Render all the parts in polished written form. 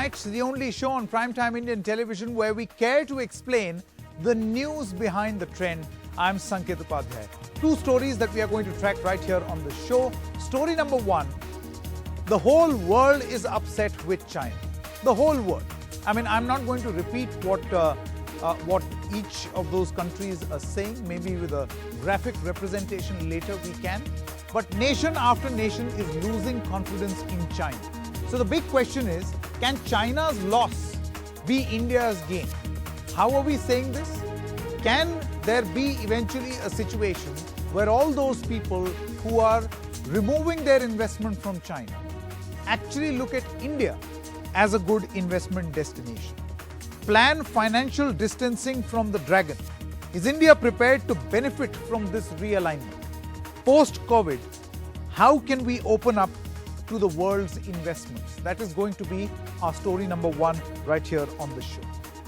Tonight, the only show on primetime Indian television where we care to explain the news behind the trend. I'm Sanket Upadhyay. Two stories that we are going to track right here on the show. Story number one, the whole world is upset with China. The whole world. I mean, I'm not going to repeat what each of those countries are saying. Maybe with a graphic representation later we can. But nation after nation is losing confidence in China. So the big question is, can China's loss be India's gain? How are we saying this? Can there be eventually a situation where all those people who are removing their investment from China actually look at India as a good investment destination? Plan financial distancing from the dragon. Is India prepared to benefit from this realignment? Post-COVID, how can we open up to the world's investments? That is going to be our story number one right here on the show.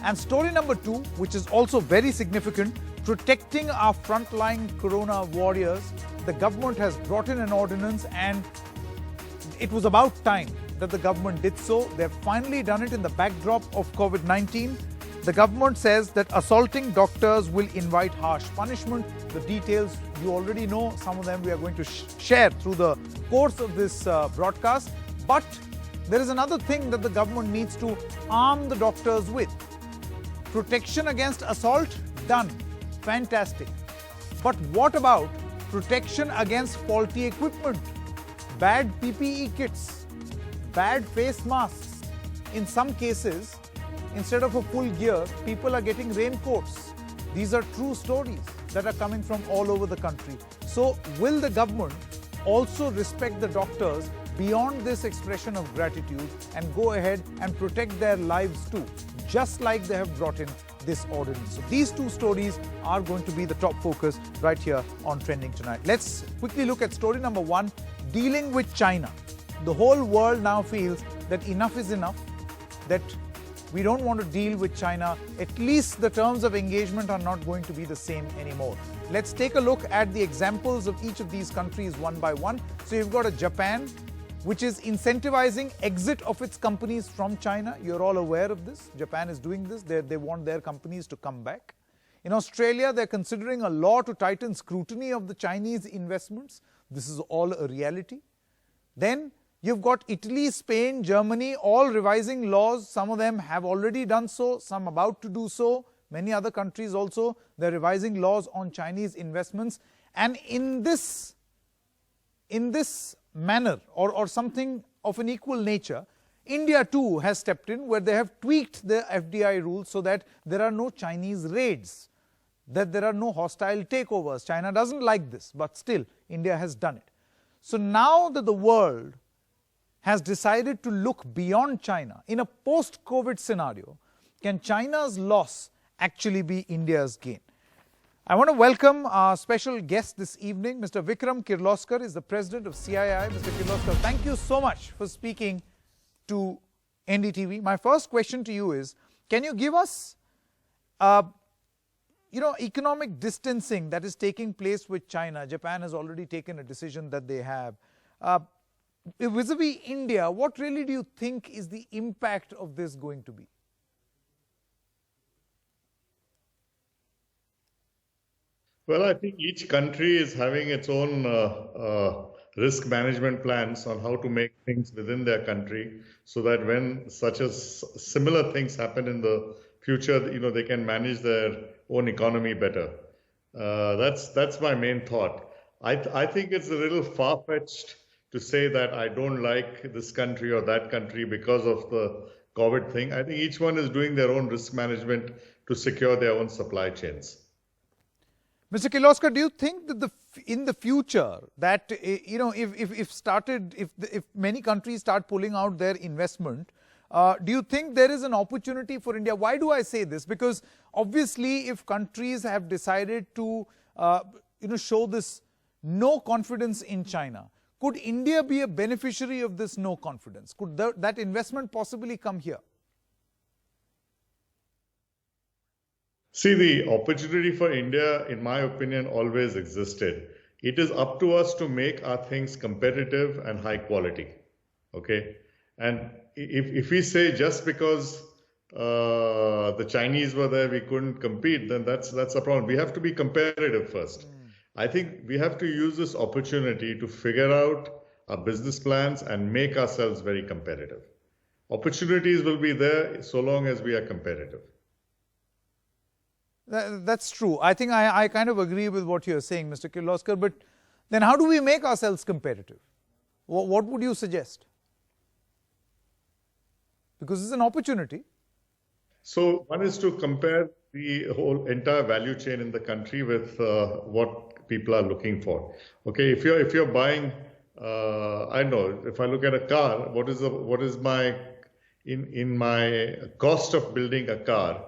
And story number two, which is also very significant, protecting our frontline corona warriors. The government has brought in an ordinance and it was about time that the government did so. They've finally done it in the backdrop of COVID-19. The government says that assaulting doctors will invite harsh punishment. The details you already know. Some of them we are going to share through the course of this broadcast. But there is another thing that the government needs to arm the doctors with. Protection against assault, done. Fantastic. But what about protection against faulty equipment? Bad PPE kits, bad face masks. In some cases, instead of a full gear, people are getting raincoats. These are true stories that are coming from all over the country. So will the government also respect the doctors beyond this expression of gratitude and go ahead and protect their lives too, just like they have brought in this ordinance? So these two stories are going to be the top focus right here on Trending Tonight. Let's quickly look at story number one, dealing with China. The whole world now feels that enough is enough, that we don't want to deal with China. At least the terms of engagement are not going to be the same anymore. Let's take a look at the examples of each of these countries one by one. So you've got a Japan, which is incentivizing exit of its companies from China. You're all aware of this. Japan is doing this. They want their companies to come back. In Australia, they're considering a law to tighten scrutiny of the Chinese investments. This is all a reality. Then you've got Italy, Spain, Germany, all revising laws. Some of them have already done so, some about to do so. Many other countries also, they're revising laws on Chinese investments. And in this manner, or something of an equal nature, India too has stepped in, where they have tweaked the FDI rules so that there are no Chinese raids, that there are no hostile takeovers. China doesn't like this, but still India has done it. So now that the world has decided to look beyond China in a post-COVID scenario, can China's loss actually be India's gain? I want to welcome our special guest this evening. Mr. Vikram Kirloskar is the president of CII. Mr. Kirloskar, thank you so much for speaking to NDTV. My first question to you is, can you give us, economic distancing that is taking place with China? Japan has already taken a decision that they have. Vis-a-vis India, what really do you think is the impact of this going to be? Well, I think each country is having its own risk management plans on how to make things within their country so that when such as similar things happen in the future, they can manage their own economy better. That's my main thought. I think it's a little far-fetched to say that I don't like this country or that country because of the COVID thing. I think each one is doing their own risk management to secure their own supply chains. Mr. Kirloskar, do you think that in the future that if many countries start pulling out their investment, do you think there is an opportunity for India? Why do I say this? Because obviously, if countries have decided to show this no confidence in China, could India be a beneficiary of this no confidence? Could that investment possibly come here? See, the opportunity for India, in my opinion, always existed. It is up to us to make our things competitive and high quality. Okay. And if we say just because the Chinese were there, we couldn't compete, then that's a problem. We have to be competitive first. I think we have to use this opportunity to figure out our business plans and make ourselves very competitive. Opportunities will be there so long as we are competitive. That's true. I think I kind of agree with what you're saying, Mr. Kirloskar, but then how do we make ourselves competitive? What would you suggest? Because it's an opportunity. So one is to compare the whole entire value chain in the country with what people are looking for. Okay, if you're buying, I know if I look at a car, what is my in my cost of building a car,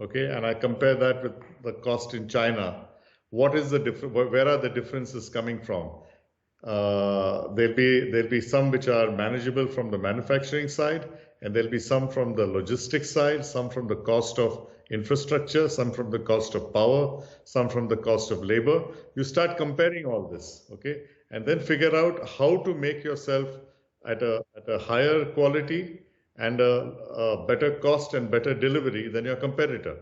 okay, and I compare that with the cost in China, what is the difference? Where are the differences coming from? There'll be some which are manageable from the manufacturing side, and there'll be some from the logistics side, some from the cost of infrastructure, some from the cost of power, some from the cost of labor. You start comparing all this, okay, and then figure out how to make yourself at a higher quality and a better cost and better delivery than your competitor.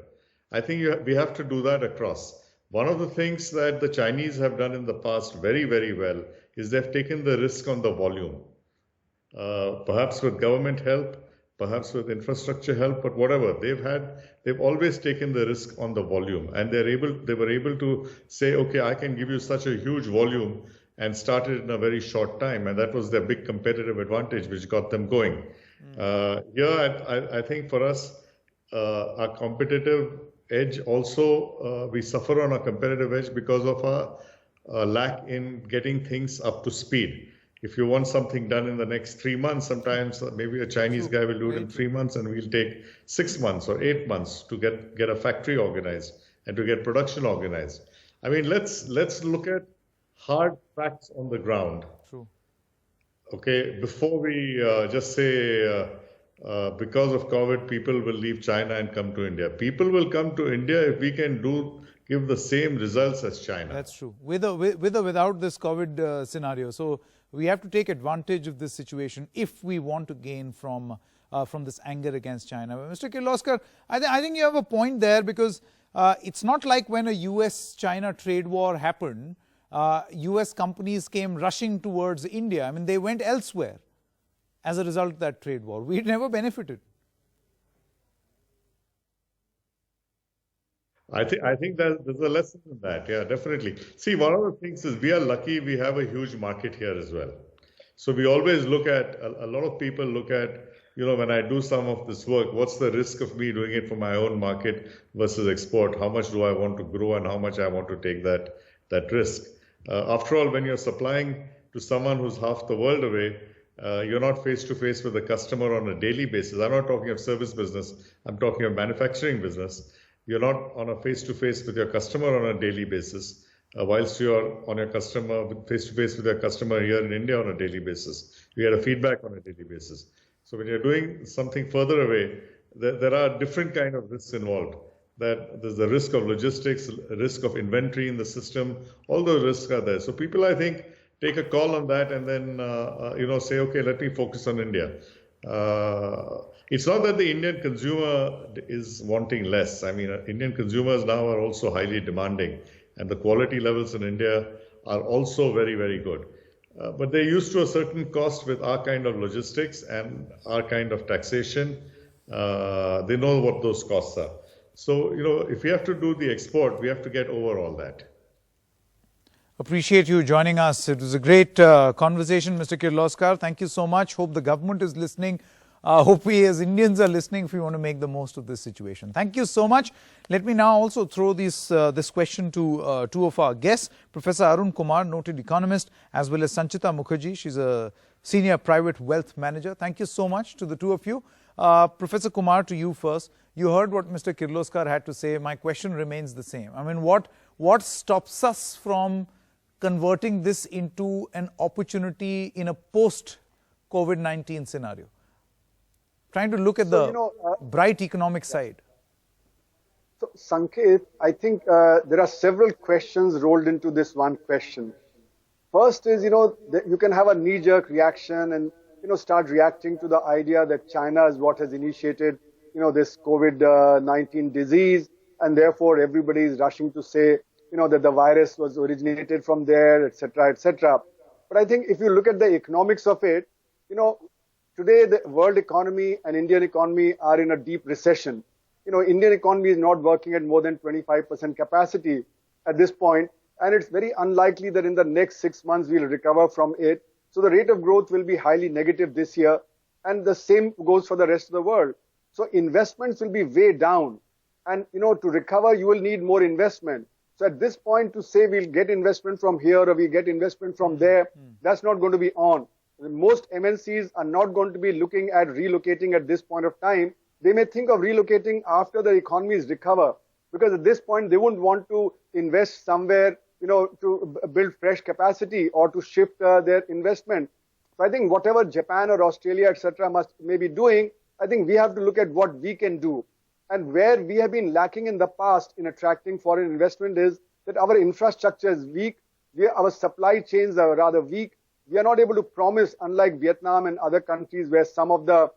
I think we have to do that across. One of the things that the Chinese have done in the past very, very well is they've taken the risk on the volume. Perhaps with government help, perhaps with infrastructure help, but whatever they've always taken the risk on the volume, and they were able to say, okay, I can give you such a huge volume and start it in a very short time, and that was their big competitive advantage, which got them going. Here, I think for us, our competitive edge also, we suffer on our competitive edge because of our lack in getting things up to speed. If you want something done in the next 3 months, sometimes maybe a Chinese guy will do it in 3 months, and we'll take 6 months or 8 months to get a factory organized and to get production organized. I mean, let's look at hard facts on the ground. True. Okay, before we just say because of COVID, people will leave China and come to India. People will come to India if we can give the same results as China. That's true. With or without this COVID scenario. So we have to take advantage of this situation if we want to gain from this anger against China. Mr. Kirloskar, I think you have a point there, because it's not like when a US-China trade war happened, US companies came rushing towards India. I mean, they went elsewhere as a result of that trade war. We never benefited. I think that there's a lesson in that. Yeah, definitely. See, one of the things is we are lucky we have a huge market here as well. So we always look at, a lot of people look at, when I do some of this work, what's the risk of me doing it for my own market versus export? How much do I want to grow and how much I want to take that risk? After all, when you're supplying to someone who's half the world away, you're not face to face with the customer on a daily basis. I'm not talking of service business. I'm talking of manufacturing business. You're not on a face to face with your customer on a daily basis, whilst you're on your customer face to face with your customer here in India on a daily basis. You get a feedback on a daily basis. So when you're doing something further away, there are different kind of risks involved. That there's the risk of logistics, risk of inventory in the system. All those risks are there. So people, I think, take a call on that and then say, okay, let me focus on India. It's not that the Indian consumer is wanting less. I mean, Indian consumers now are also highly demanding, and the quality levels in India are also very, very good. But they're used to a certain cost with our kind of logistics and our kind of taxation. They know what those costs are. So, if we have to do the export, we have to get over all that. Appreciate you joining us. It was a great conversation, Mr. Kirloskar. Thank you so much. Hope the government is listening. Hope we as Indians are listening if we want to make the most of this situation. Thank you so much. Let me now also throw this question to two of our guests, Professor Arun Kumar, noted economist, as well as Sanchita Mukherjee. She's a senior private wealth manager. Thank you so much to the two of you. Professor Kumar, to you first. You heard what Mr. Kirloskar had to say. My question remains the same. I mean, what stops us from converting this into an opportunity in a post-COVID-19 scenario? Trying to look at the bright economic side. So, Sanket, I think there are several questions rolled into this one question. First is, you can have a knee-jerk reaction and start reacting to the idea that China is what has initiated, this COVID-19 disease, and therefore everybody is rushing to say, that the virus was originated from there, etc., etc. But I think if you look at the economics of it, today the world economy and Indian economy are in a deep recession. Indian economy is not working at more than 25% capacity at this point, and it's very unlikely that in the next 6 months we'll recover from it. So the rate of growth will be highly negative this year, and the same goes for the rest of the world. So investments will be way down, and to recover you will need more investment. So at this point to say we'll get investment from here or we get investment from there, that's not going to be on. Most MNCs are not going to be looking at relocating at this point of time. They may think of relocating after the economies recover, because at this point they wouldn't want to invest somewhere, to build fresh capacity or to shift their investment. So I think whatever Japan or Australia, etc., may be doing, I think we have to look at what we can do. And where we have been lacking in the past in attracting foreign investment is that our infrastructure is weak. Our supply chains are rather weak. We are not able to promise, unlike Vietnam and other countries where some of the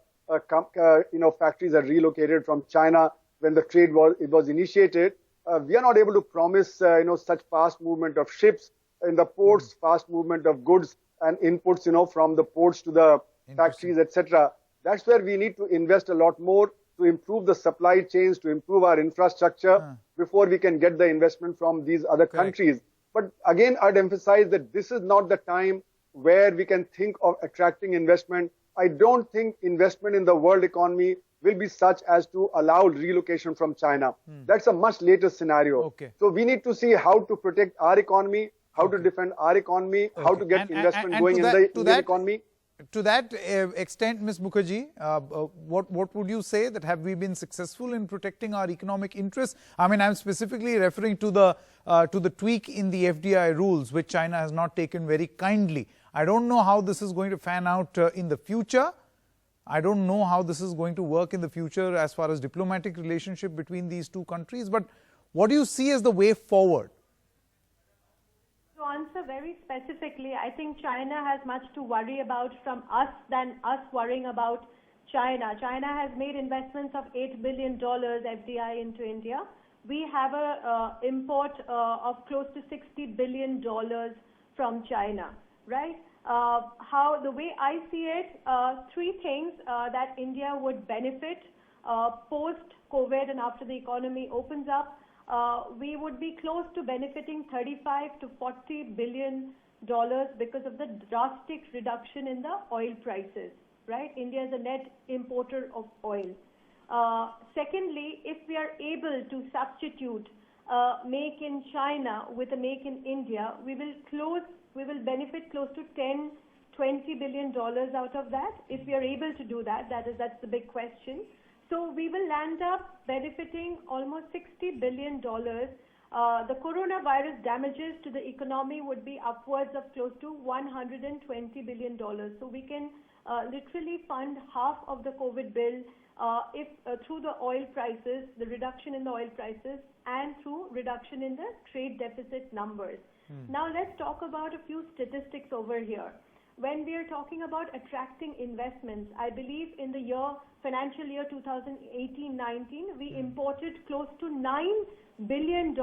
factories are relocated from China when the trade was initiated. We are not able to promise such fast movement of ships in the ports, fast movement of goods and inputs from the ports to the factories, etc. That's where we need to invest a lot more to improve the supply chains, to improve our infrastructure before we can get the investment from these other countries. But again, I'd emphasize that this is not the time where we can think of attracting investment. I don't think investment in the world economy will be such as to allow relocation from China. That's a much later scenario. So we need to see how to protect our economy, how to defend our economy, how to get investment going in the Indian economy. To that extent, Ms. Mukherjee, what would you say, that have we been successful in protecting our economic interests? I mean, I'm specifically referring to the tweak in the FDI rules, which China has not taken very kindly. I don't know how this is going to fan out in the future. I don't know how this is going to work in the future as far as diplomatic relationship between these two countries. But what do you see as the way forward? To answer very specifically, I think China has much to worry about from us than us worrying about China. China has made investments of $8 billion FDI into India. We have a import of close to $60 billion from China, right? The way I see it, three things that India would benefit post-COVID and after the economy opens up. We would be close to benefiting $35 to $40 billion because of the drastic reduction in the oil prices, right? India is a net importer of oil. Secondly, if we are able to substitute make in China with a make in India, we will benefit close to $10-20 billion out of that. If we are able to do that, that's the big question. So we will land up benefiting almost $60 billion. The coronavirus damages to the economy would be upwards of close to $120 billion. So we can literally fund half of the COVID bill if through the oil prices, the reduction in the oil prices, and through reduction in the trade deficit numbers. Now let's talk about a few statistics over here. When we are talking about attracting investments, I believe in the financial year 2018-19, we imported close to $9 billion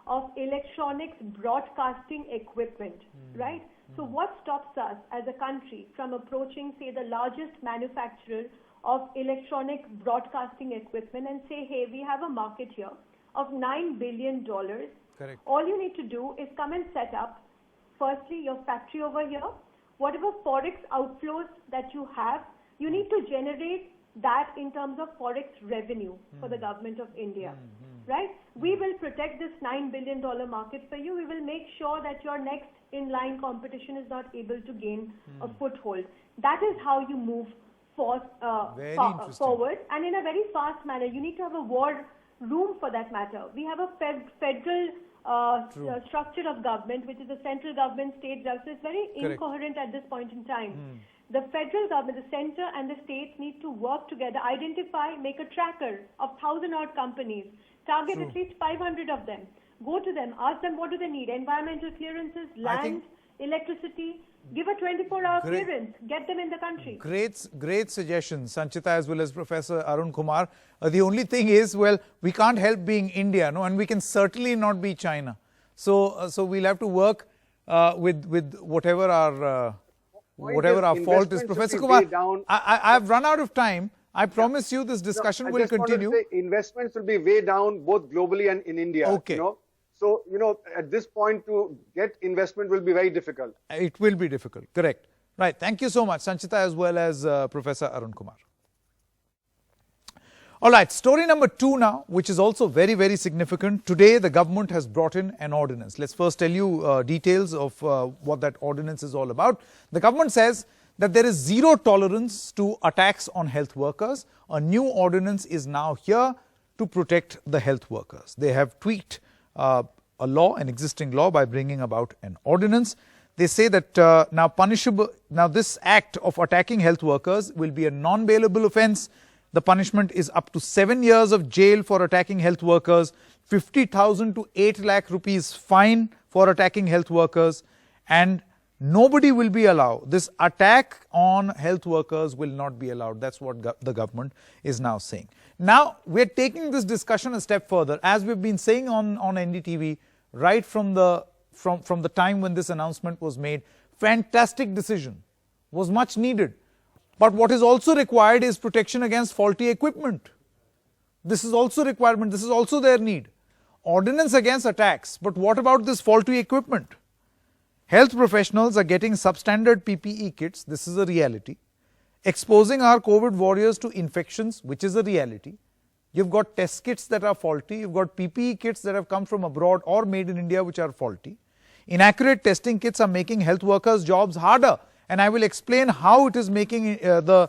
of electronics broadcasting equipment, right? So what stops us as a country from approaching, say, the largest manufacturer of electronic broadcasting equipment and say, hey, we have a market here of $9 billion. Correct. All you need to do is come and set up, firstly, your factory over here. Whatever forex outflows that you have, you need to generate that in terms of forex revenue for the government of India, right? We will protect this $9 billion market for you. We will make sure that your next in-line competition is not able to gain a foothold. That is how you move forward, and in a very fast manner. You need to have a war room for that matter. We have a federal structure of government, which is the central government, state government. It's very incoherent at this point in time. The federal government, the center and the states need to work together, identify, make a tracker of 1,000-odd companies, target at least 500 of them, go to them, ask them what do they need, environmental clearances, land, electricity, Give a 24-hour clearance. Get them in the country. Great suggestions, Sanchita as well as Professor Arun Kumar. The only thing is, well, we can't help being India, no, and we can certainly not be China. So we'll have to work with whatever our fault is. Professor Kumar, I've run out of time. I promise you this discussion will continue. Investments will be way down both globally and in India. Okay. So, at this point to get investment will be very difficult. It will be difficult, correct. Right, thank you so much, Sanchita as well as Professor Arun Kumar. All right, story number 2 now, which is also very, very significant. Today, the government has brought in an ordinance. Let's first tell you details of what that ordinance is all about. The government says that there is zero tolerance to attacks on health workers. A new ordinance is now here to protect the health workers. They have tweaked an existing law by bringing about an ordinance. They say that now this act of attacking health workers will be a non-bailable offence. The punishment is up to 7 years of jail for attacking health workers, 50,000 to 8 lakh rupees fine for attacking health workers, and nobody will be allowed. This attack on health workers will not be allowed. That's what the government is now saying. Now, we're taking this discussion a step further. As we've been saying on NDTV, right from the time when this announcement was made, fantastic decision, was much needed. But what is also required is protection against faulty equipment. This is also requirement, this is also their need. Ordinance against attacks, but what about this faulty equipment? Health professionals are getting substandard PPE kits, this is a reality. Exposing our COVID warriors to infections, which is a reality. You've got test kits that are faulty, you've got PPE kits that have come from abroad or made in India which are faulty. Inaccurate testing kits are making health workers' jobs harder, and I will explain how it is making the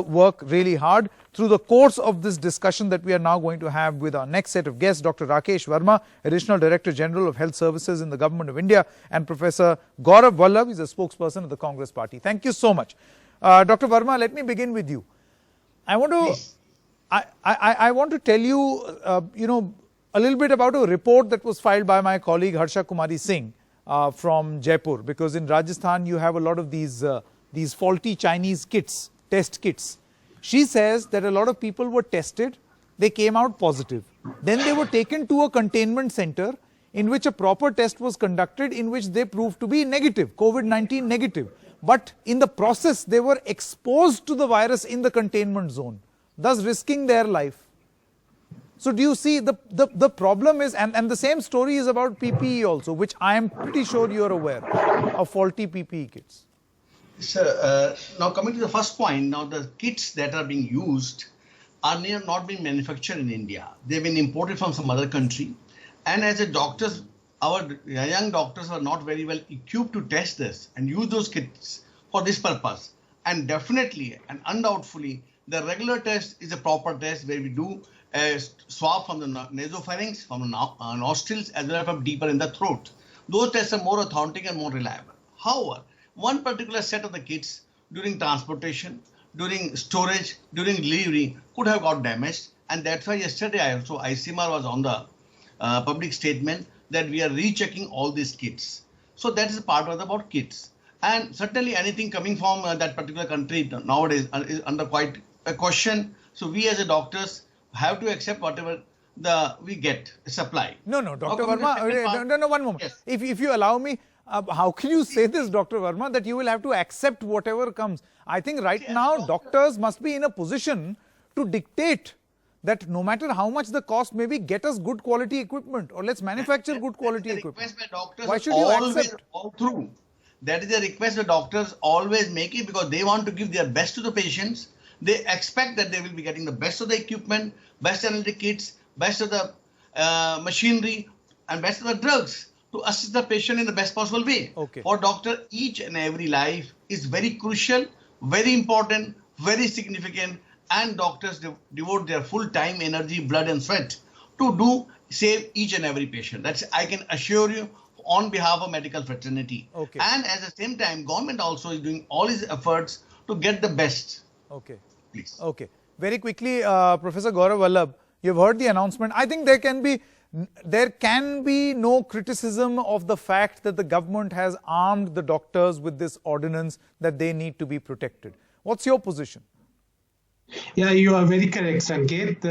work really hard through the course of this discussion that we are now going to have with our next set of guests, Dr. Rakesh Verma, Additional Director General of Health Services in the Government of India, and Professor Gaurav Vallabh, he is a spokesperson of the Congress Party. Thank you so much. Dr. Verma, let me begin with you. I want to tell you, a little bit about a report that was filed by my colleague Harsha Kumari Singh from Jaipur, because in Rajasthan you have a lot of these faulty Chinese kits, test kits. She says that a lot of people were tested, they came out positive. Then they were taken to a containment center in which a proper test was conducted, in which they proved to be negative, COVID-19 negative. But in the process, they were exposed to the virus in the containment zone, thus risking their life. So do you see the problem is, and the same story is about PPE also, which I am pretty sure you are aware of faulty PPE kits. Sir, now coming to the first point, now the kits that are being used are not being manufactured in India. They've been imported from some other country. And as a doctors, our young doctors are not very well equipped to test this and use those kits for this purpose. And definitely and undoubtedly, the regular test is a proper test where we do a swab from the nasopharynx, from the nostrils, as well as from deeper in the throat. Those tests are more authentic and more reliable. However, one particular set of the kits during transportation, during storage, during delivery could have got damaged. And that's why yesterday ICMR was on the public statement that we are rechecking all these kits. So that is a part of about kits. And certainly anything coming from that particular country nowadays is under quite a question. So we as a doctors have to accept whatever we get supply. No, Dr. Verma, no, one moment. Yes. If you allow me, how can you say this, Dr. Verma, that you will have to accept whatever comes? I think right now doctors must be in a position to dictate that no matter how much the cost may be, get us good quality equipment, or let's manufacture good quality equipment. Why should you accept? All through. That is a request the doctors always make it, because they want to give their best to the patients. They expect that they will be getting the best of the equipment, best analytic kits, best of the machinery, and best of the drugs to assist the patient in the best possible way. Okay. For doctor, each and every life is very crucial, very important, very significant, and doctors devote their full time, energy, blood and sweat to save each and every patient. That's, I can assure you, on behalf of medical fraternity. Okay. And at the same time, government also is doing all its efforts to get the best. Okay. Please. Okay. Very quickly, Professor Gaurav Vallabh, you've heard the announcement. I think there can be There can be no criticism of the fact that the government has armed the doctors with this ordinance that they need to be protected. What's your position? Yeah, you are very correct, Sanket.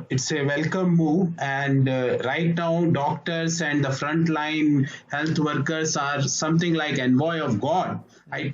It's a welcome move, and right now, doctors and the frontline health workers are something like envoy of God. We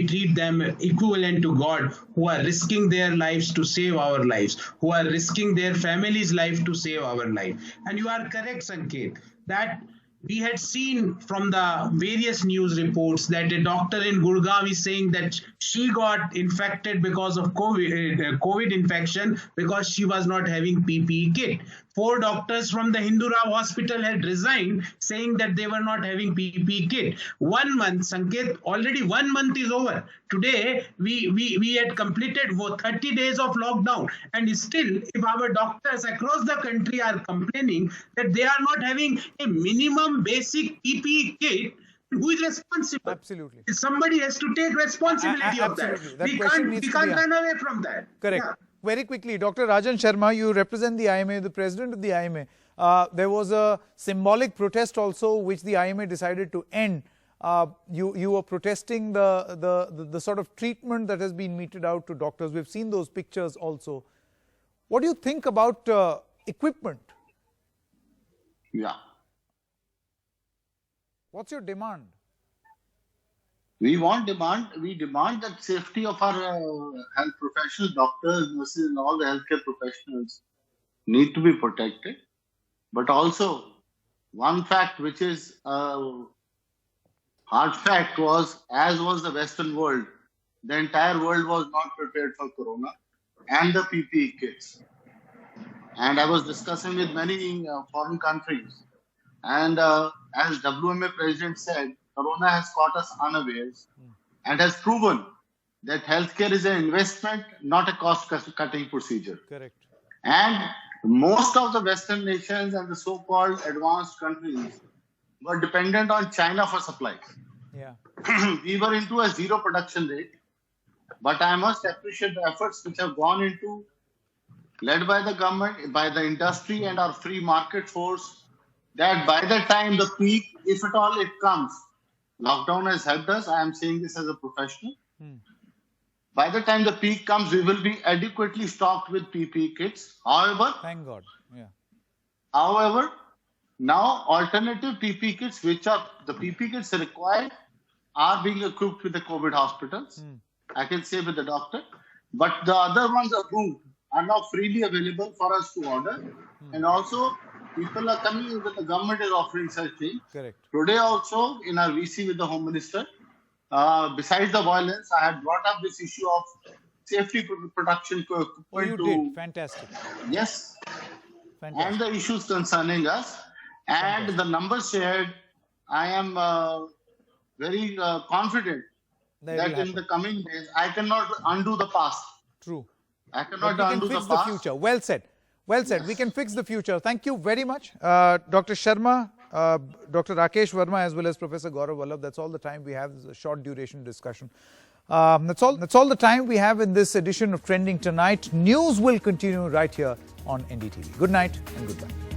treat them equivalent to God, who are risking their lives to save our lives, who are risking their family's life to save our life. And you are correct, Sanket, that we had seen from the various news reports that a doctor in Gurgaon is saying that she got infected because of COVID infection because she was not having PPE kit. 4 doctors from the Hindurao hospital had resigned saying that they were not having PPE kit. 1 month, Sanket, already 1 month is over. Today, we had completed 30 days of lockdown, and still, if our doctors across the country are complaining that they are not having a minimum basic PPE kit, who is responsible? Absolutely. Somebody has to take responsibility of that. We can't run away from that. Correct. Yeah. Very quickly, Dr. Rajan Sharma, you represent the IMA, the president of the IMA. There was a symbolic protest also which the IMA decided to end. You were protesting the sort of treatment that has been meted out to doctors. We've seen those pictures also. What do you think about equipment? Yeah. What's your demand? We demand that safety of our health professionals, doctors, nurses, and all the healthcare professionals need to be protected. But also, one fact which is a hard fact was, as was the Western world, the entire world was not prepared for Corona and the PPE kits. And I was discussing with many foreign countries. And as WMA president said, Corona has caught us unawares and has proven that healthcare is an investment, not a cost-cutting procedure. Correct. And most of the Western nations and the so-called advanced countries were dependent on China for supplies. Yeah. We were into a zero production rate, but I must appreciate the efforts which have gone into, led by the government, by the industry and our free market force, that by the time the peak, if at all it comes, lockdown has helped us. I am saying this as a professional. By the time the peak comes, we will be adequately stocked with PPE kits. However, thank God. Yeah. However, now alternative PPE kits, which are the PPE kits required, are being equipped with the COVID hospitals. I can say with the doctor, but the other ones approved are now freely available for us to order, and also people are coming in that the government is offering such things. Correct. Today also in our VC with the Home Minister, besides the violence, I had brought up this issue of safety production. Oh, you did. Fantastic. Yes. Fantastic. And the issues concerning us. And the numbers shared, I am very confident that in the coming days, I cannot undo the past. True. I cannot We undo can fix the past. the future. Well said. Well said. Yes. We can fix the future. Thank you very much, Dr. Sharma, Dr. Rakesh Verma, as well as Professor Gaurav Vallabh. That's all the time we have. This is a short duration discussion. That's all the time we have in this edition of Trending Tonight. News will continue right here on NDTV. Good night and goodbye.